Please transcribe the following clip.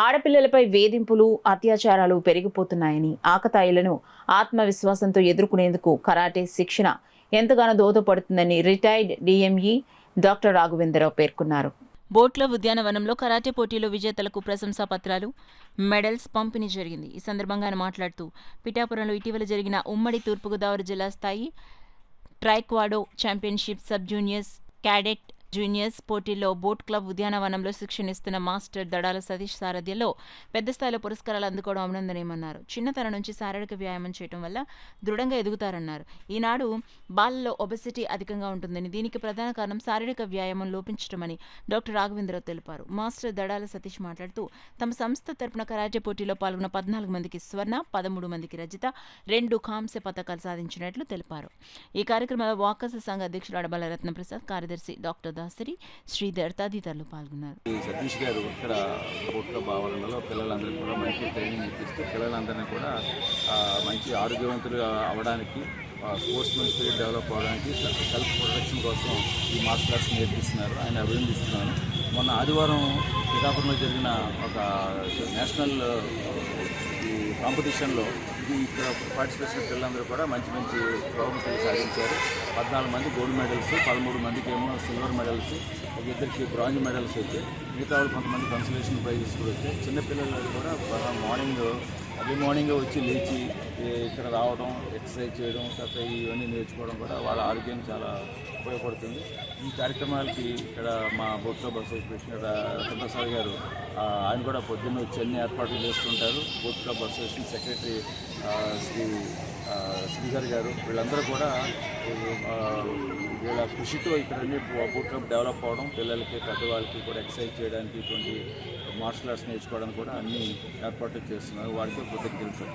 ఆడపిల్లలపై వేధింపులు, అత్యాచారాలు పెరిగిపోతున్నాయని, ఆకతాయిలను ఆత్మవిశ్వాసంతో ఎదుర్కొనేందుకు కరాటే శిక్షణ ఎంతగానో దోహదపడుతుందని రిటైర్డ్ డిఎంఈ డాక్టర్ రాఘవేంద్రరావు పేర్కొన్నారు. బోట్ల ఉద్యానవనంలో కరాటే పోటీలో విజేతలకు ప్రశంసా పత్రాలు, మెడల్స్ పంపిణీ జరిగింది. ఈ సందర్భంగా ఆయన మాట్లాడుతూ, పిఠాపురంలో ఇటీవల జరిగిన ఉమ్మడి తూర్పుగోదావరి జిల్లా స్థాయి taekwondo championship sub juniors, cadet juniors పోటీల్లో బోట్ క్లబ్ ఉద్యానవనంలో శిక్షణ ఇస్తున్న మాస్టర్ దడాల సతీష్ సారథ్యంలో పెద్ద స్థాయిలో పురస్కారాలు అందుకోవడం అభినందనీయమన్నారు. చిన్నతనం నుంచి శారీరక వ్యాయామం చేయడం వల్ల దృఢంగా ఎదుగుతారన్నారు. ఈనాడు బాలల్లో ఒబెసిటీ అధికంగా ఉంటుందని, దీనికి ప్రధాన కారణం శారీరక వ్యాయామం లోపించడమని డాక్టర్ రాఘవేంద్రరావు తెలిపారు. మాస్టర్ దడాల సతీష్ మాట్లాడుతూ, తమ సంస్థ తరపున కరాటే పోటీలో పాల్గొన్న 14 మందికి స్వర్ణ, 13 మందికి రజిత, 2 కాంస్య పతకాలు సాధించినట్లు తెలిపారు. ఈ కార్యక్రమంలో వాకర్స్ సంఘ అధ్యక్షుడు అడబాల రత్నప్రసాద్, కార్యదర్శి డాక్టర్ దాసరి, శ్రీధర్ తదితరులు పాల్గొన్నారు. సతీష్ గారు ఇక్కడ బోట్ల భావనలో పిల్లలందరికీ కూడా మంచి ట్రైనింగ్ ఇప్పిస్తూ పిల్లలందరినీ కూడా మంచి ఆరోగ్యవంతులు అవ్వడానికి, స్పోర్ట్స్మెన్ స్పిరిట్ డెవలప్ అవ్వడానికి, సెల్ఫ్ ప్రొటెక్షన్ కోసం ఈ మార్షల్ ఆర్ట్స్ నేర్పిస్తున్నారు. ఆయన అభినందిస్తున్నాను. మొన్న ఆదివారం పిఠాపురంలో జరిగిన ఒక నేషనల్ ఈ కాంపిటీషన్లో ఇక్కడ పార్టిసిపేట్ చేసిన పిల్లలందరూ కూడా మంచి మంచి బహుమతులు సాధించారు. 14 మంది గోల్డ్ మెడల్స్, 13 మందికి ఏమో సిల్వర్ మెడల్స్, ఒక ఇద్దరికి బ్రాంజ్ మెడల్స్ వచ్చాయి. మిగతా వాళ్ళు కొంతమంది కన్సలేషన్ ప్రైజెస్ కూడా వచ్చాయి. చిన్నపిల్లలు కూడా ఎర్లీ మార్నింగ్ వచ్చి లేచి ఇక్కడ రావడం, ఎక్సర్సైజ్ చేయడం, తర్వాత ఇవన్నీ నేర్చుకోవడం కూడా వాళ్ళ ఆరోగ్యం చాలా ఉపయోగపడుతుంది. ఈ కార్యక్రమాలకి ఇక్కడ మా బోట్ క్లబ్ అసోసియేషన్ రత్నప్రసాద్ గారు ఆయన కూడా పొద్దున్న వచ్చి అన్ని ఏర్పాట్లు చేస్తుంటారు. Boat club association secretary Sridhar గారు, వీళ్ళందరూ కూడా వీళ్ళ కృషితో ఇక్కడ బోట్ క్లబ్ డెవలప్ అవ్వడం, పిల్లలకి పెద్దవాళ్ళకి కూడా ఎక్సర్సైజ్ చేయడానికి, ఇటువంటి మార్షల్ ఆర్ట్స్ నేర్చుకోవడానికి కూడా అన్ని ఏర్పాట్లు చేస్తున్నారు. వారికి కృతజ్ఞతలు.